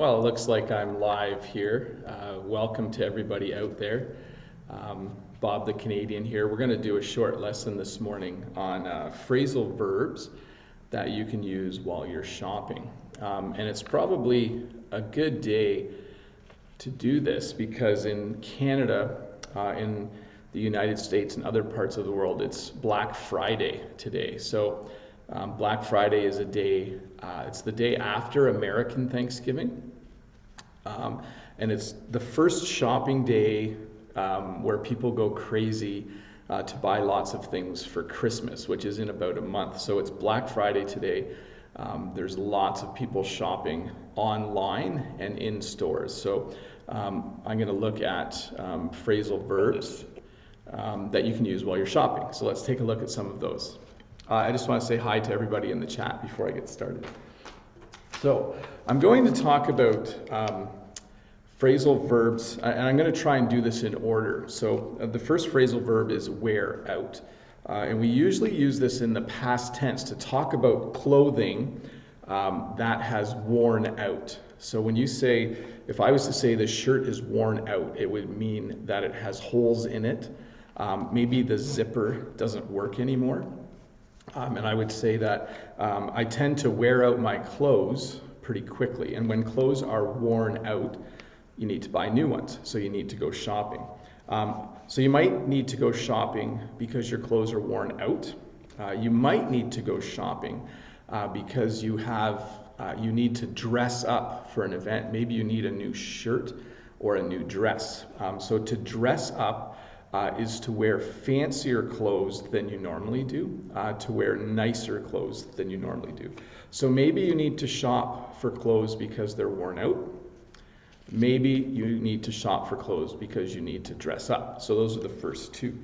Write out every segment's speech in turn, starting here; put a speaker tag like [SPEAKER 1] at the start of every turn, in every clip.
[SPEAKER 1] Well, it looks like I'm live here. Welcome to everybody out there. Bob the Canadian here. We're going to do a short lesson this morning on phrasal verbs that you can use while you're shopping. And it's probably a good day to do this because in Canada, in the United States and other parts of the world, it's Black Friday today. So Black Friday is a day, it's the day after American Thanksgiving. And it's the first shopping day where people go crazy to buy lots of things for Christmas, which is in about a month. So it's Black Friday today. There's lots of people shopping online and in stores. So I'm going to look at phrasal verbs that you can use while you're shopping. So let's take a look at some of those. I just want to say hi to everybody in the chat before I get started. So I'm going to talk about phrasal verbs, and I'm going to try and do this in order. So the first phrasal verb is wear out. And we usually use this in the past tense to talk about clothing that has worn out. So when you say, if I was to say the shirt is worn out, it would mean that it has holes in it. Maybe the zipper doesn't work anymore. And I would say that I tend to wear out my clothes pretty quickly. And when clothes are worn out, you need to buy new ones. So you need to go shopping. So you might need to go shopping because your clothes are worn out. You might need to go shopping because you need to dress up for an event. Maybe you need a new shirt or a new dress. So to dress up is to wear fancier clothes than you normally do, to wear nicer clothes than you normally do. So maybe you need to shop for clothes because they're worn out. Maybe you need to shop for clothes because you need to dress up. So those are the first two.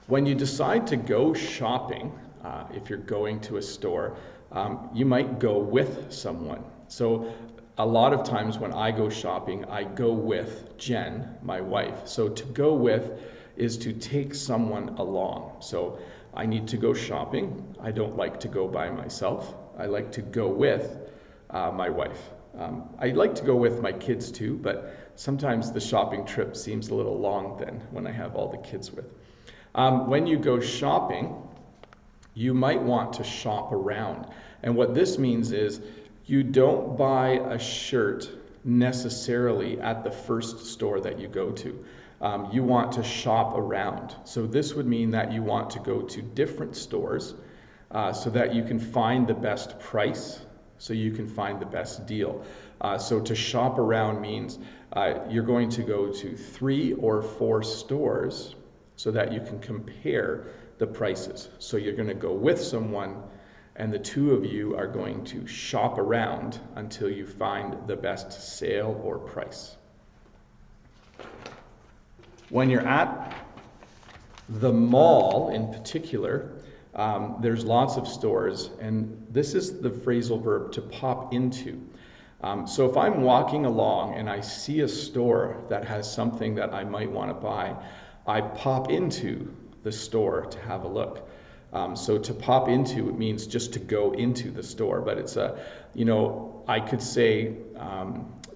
[SPEAKER 1] When you decide to go shopping, if you're going to a store, you might go with someone. So a lot of times when I go shopping, I go with Jen, my wife. So to go with is to take someone along. So I need to go shopping. I don't like to go by myself. I like to go with my wife. I like to go with my kids too, but sometimes the shopping trip seems a little long then when I have all the kids with. When you go shopping, you might want to shop around. And what this means is you don't buy a shirt necessarily at the first store that you go to. You want to shop around. So this would mean that you want to go to different stores so that you can find the best price, so you can find the best deal. So to shop around means you're going to go to 3 or 4 stores so that you can compare the prices. So you're going to go with someone, and the two of you are going to shop around until you find the best sale or price. When you're at the mall in particular, there's lots of stores, and this is the phrasal verb to pop into. So if I'm walking along and I see a store that has something that I might want to buy, I pop into the store to have a look. So to pop into, it means just to go into the store, but it's I could say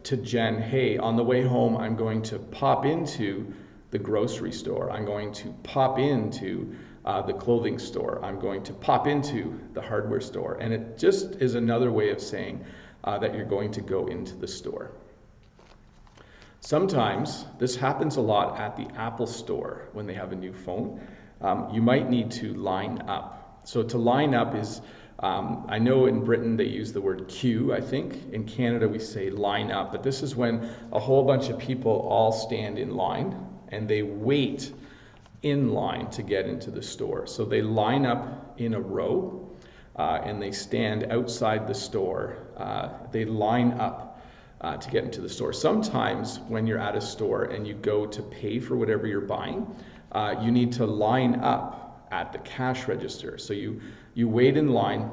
[SPEAKER 1] to Jen, hey, on the way home, I'm going to pop into the grocery store. I'm going to pop into the clothing store. I'm going to pop into the hardware store. And it just is another way of saying that you're going to go into the store. Sometimes this happens a lot at the Apple store when they have a new phone. You might need to line up. So to line up is, I know in Britain they use the word queue, I think. In Canada we say line up, but this is when a whole bunch of people all stand in line and they wait in line to get into the store. So they line up in a row and they stand outside the store. They line up to get into the store. Sometimes when you're at a store and you go to pay for whatever you're buying, you need to line up at the cash register. So you wait in line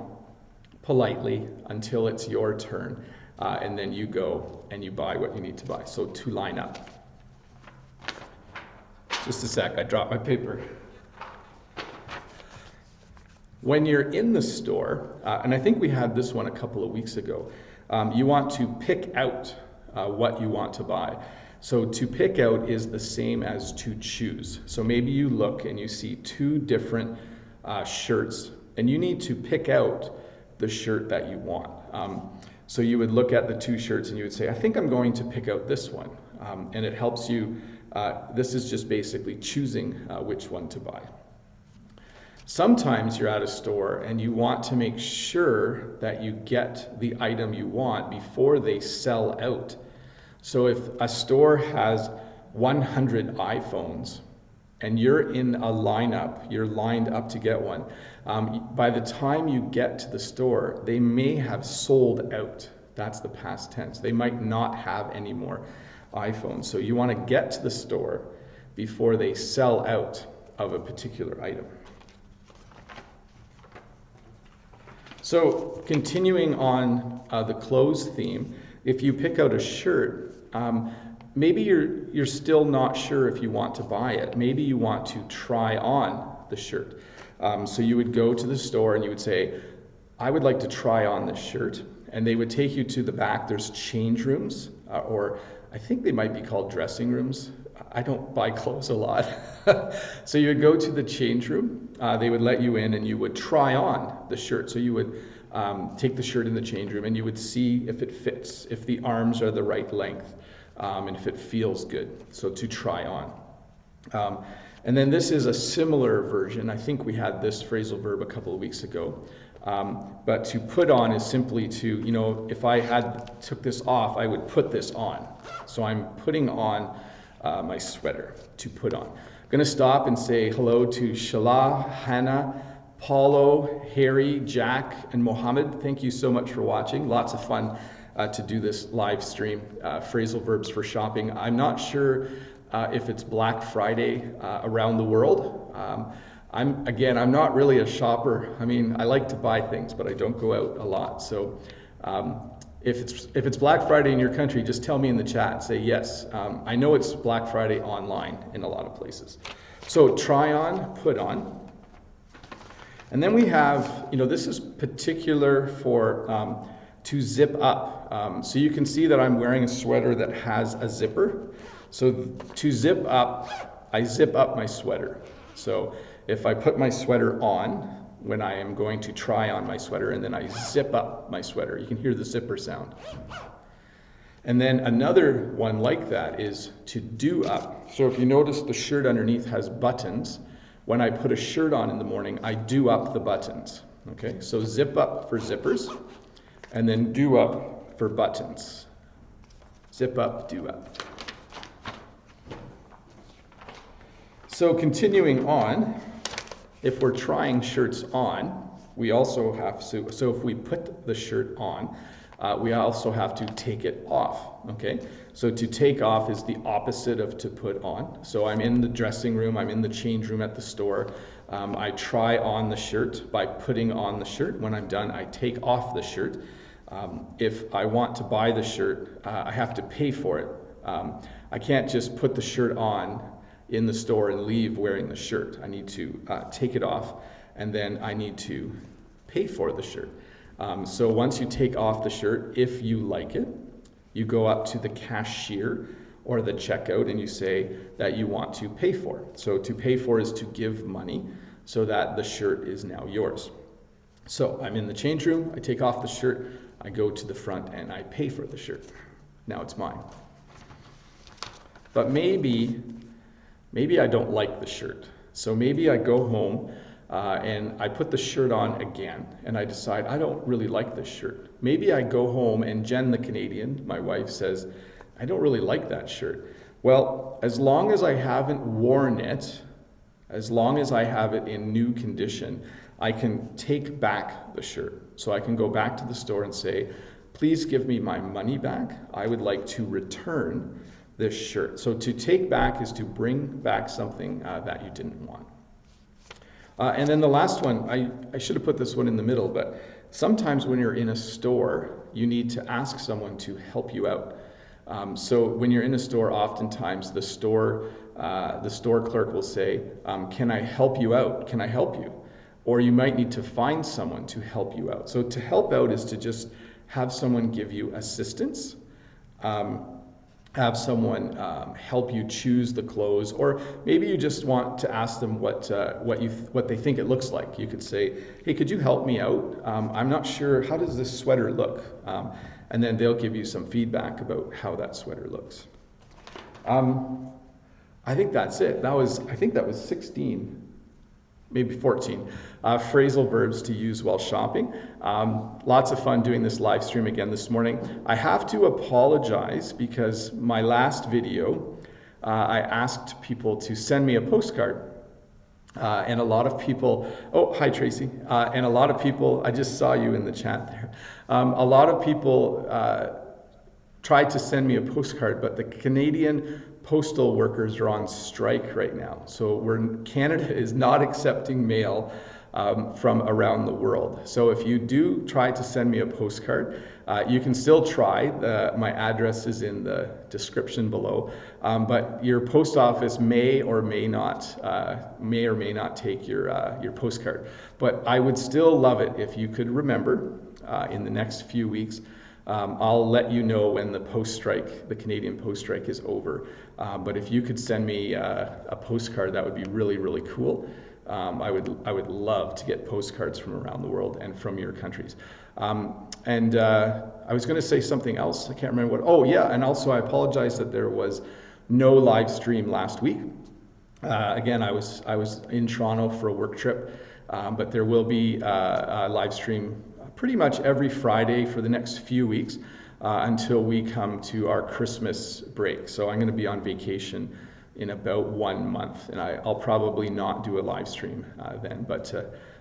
[SPEAKER 1] politely until it's your turn, and then you go and you buy what you need to buy. So to line up. Just a sec, I dropped my paper. When you're in the store, and I think we had this one a couple of weeks ago, You want to pick out what you want to buy. So to pick out is the same as to choose. So maybe you look and you see two different shirts, and you need to pick out the shirt that you want. So you would look at the two shirts and you would say, I think I'm going to pick out this one. And it helps you, this is just basically choosing which one to buy. Sometimes you're at a store and you want to make sure that you get the item you want before they sell out. So if a store has 100 iPhones and you're in a lineup, you're lined up to get one, by the time you get to the store, they may have sold out. That's the past tense. They might not have any more iPhones. So you want to get to the store before they sell out of a particular item. So continuing on the clothes theme, if you pick out a shirt, maybe you're still not sure if you want to buy it. Maybe you want to try on the shirt. So you would go to the store and you would say, I would like to try on this shirt. And they would take you to the back. There's change rooms, or I think they might be called dressing rooms. I don't buy clothes a lot. So you would go to the change room. They would let you in and you would try on the shirt. So you would take the shirt in the change room and you would see if it fits, if the arms are the right length, and if it feels good. So to try on. And then this is a similar version. I think we had this phrasal verb a couple of weeks ago. But to put on is simply to, you know, if I took this off, I would put this on. So I'm putting on my sweater to put on. I'm going to stop and say hello to Shala, Hannah, Paulo, Harry, Jack, and Mohammed. Thank you so much for watching. Lots of fun to do this live stream, phrasal verbs for shopping. I'm not sure if it's Black Friday around the world. I'm not really a shopper. I mean, I like to buy things, but I don't go out a lot. So if it's Black Friday in your country, just tell me in the chat. Say yes. I know it's Black Friday online in a lot of places. So try on, put on. And then we have, you know, this is particular for to zip up. So you can see that I'm wearing a sweater that has a zipper. So to zip up, I zip up my sweater. So if I put my sweater on, when I am going to try on my sweater, and then I zip up my sweater, you can hear the zipper sound. And then another one like that is to do up. So if you notice the shirt underneath has buttons, when I put a shirt on in the morning, I do up the buttons. Okay, so zip up for zippers, and then do up for buttons. Zip up, do up. So continuing on, if we're trying shirts on, we also have to, so if we put the shirt on, we also have to take it off, okay? So to take off is the opposite of to put on. So I'm in the dressing room, I'm in the change room at the store. I try on the shirt by putting on the shirt. When I'm done, I take off the shirt. If I want to buy the shirt, I have to pay for it. I can't just put the shirt on in the store and leave wearing the shirt. I need to take it off, and then I need to pay for the shirt. So once you take off the shirt, if you like it, you go up to the cashier or the checkout and you say that you want to pay for it. So to pay for is to give money so that the shirt is now yours. So I'm in the change room, I take off the shirt, I go to the front and I pay for the shirt. Now it's mine. But maybe I don't like the shirt. So maybe I go home and I put the shirt on again and I decide I don't really like this shirt. Maybe I go home and Jen the Canadian, my wife, says, I don't really like that shirt. Well, as long as I haven't worn it, as long as I have it in new condition, I can take back the shirt. So I can go back to the store and say, please give me my money back. I would like to return this shirt. So to take back is to bring back something that you didn't want. And then the last one, I should have put this one in the middle, but sometimes when you're in a store, you need to ask someone to help you out. So when you're in a store, oftentimes the store clerk will say, can I help you out? Can I help you? Or you might need to find someone to help you out. So to help out is to just have someone give you assistance, have someone help you choose the clothes, or maybe you just want to ask them what they think it looks like. You could say, hey, could you help me out? I'm not sure, how does this sweater look? And then they'll give you some feedback about how that sweater looks. I think that's it. I think that was 16, maybe 14 phrasal verbs to use while shopping. Lots of fun doing this live stream again this morning. I have to apologize because my last video, I asked people to send me a postcard. And a lot of people, oh, hi Tracy, and a lot of people, I just saw you in the chat there. A lot of people tried to send me a postcard, but the Canadian postal workers are on strike right now. So Canada is not accepting mail from around the world. So if you do try to send me a postcard, you can still try. My address is in the description below. But your post office may or may not take your postcard. But I would still love it if you could remember in the next few weeks. I'll let you know when the Canadian post strike is over. But if you could send me a postcard, that would be really, really cool. I would love to get postcards from around the world and from your countries. I was going to say something else. I can't remember what. Oh yeah, and also I apologize that there was no live stream last week. Again, I was in Toronto for a work trip, but there will be a live stream pretty much every Friday for the next few weeks until we come to our Christmas break. So I'm going to be on vacation in about 1 month, and I'll probably not do a live stream then. But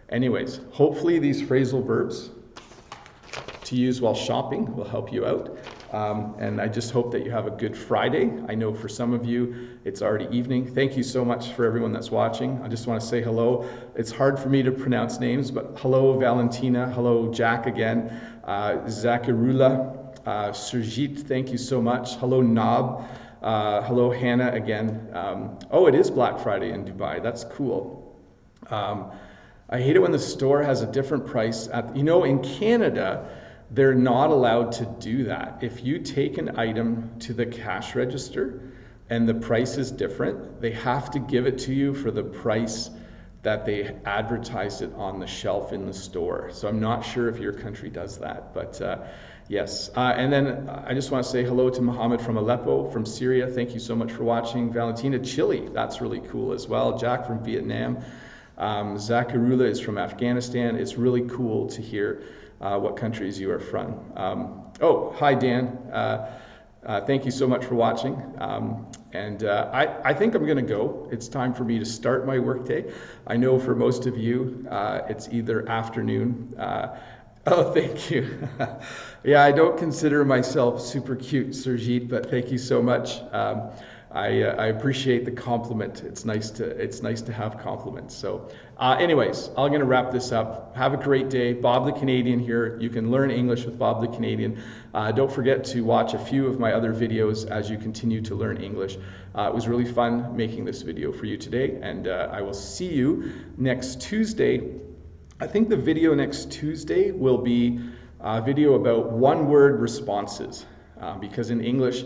[SPEAKER 1] anyways, hopefully these phrasal verbs to use while shopping will help you out. And I just hope that you have a good Friday. I know for some of you, it's already evening. Thank you so much for everyone that's watching. I just want to say hello. It's hard for me to pronounce names, but hello, Valentina. Hello, Jack again. Zakarula. Surjit, thank you so much. Hello, Nab. Hello, Hannah again. Oh, it is Black Friday in Dubai. That's cool. I hate it when the store has a different price. In Canada, they're not allowed to do that. If you take an item to the cash register and the price is different, they have to give it to you for the price that they advertised it on the shelf in the store. So I'm not sure if your country does that, but yes. And then I just want to say hello to Mohammed from Aleppo, from Syria. Thank you so much for watching. Valentina, Chile, that's really cool as well. Jack from Vietnam. Zakarula is from Afghanistan. It's really cool to hear what countries you are from. Oh, hi Dan. Thank you so much for watching. I think I'm going to go. It's time for me to start my workday. I know for most of you, it's either afternoon. Oh, thank you. Yeah, I don't consider myself super cute, Surjit, but thank you so much. I appreciate the compliment. It's nice to have compliments. So anyways, I'm going to wrap this up. Have a great day. Bob the Canadian here. You can learn English with Bob the Canadian. Don't forget to watch a few of my other videos as you continue to learn English. It was really fun making this video for you today, and I will see you next Tuesday. I think the video next Tuesday will be a video about one-word responses, because in English,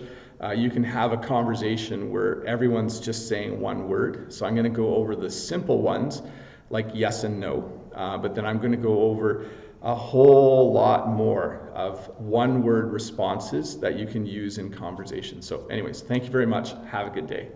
[SPEAKER 1] you can have a conversation where everyone's just saying one word. So I'm going to go over the simple ones, like yes and no, but then I'm going to go over a whole lot more of one-word responses that you can use in conversation. So anyways, thank you very much. Have a good day.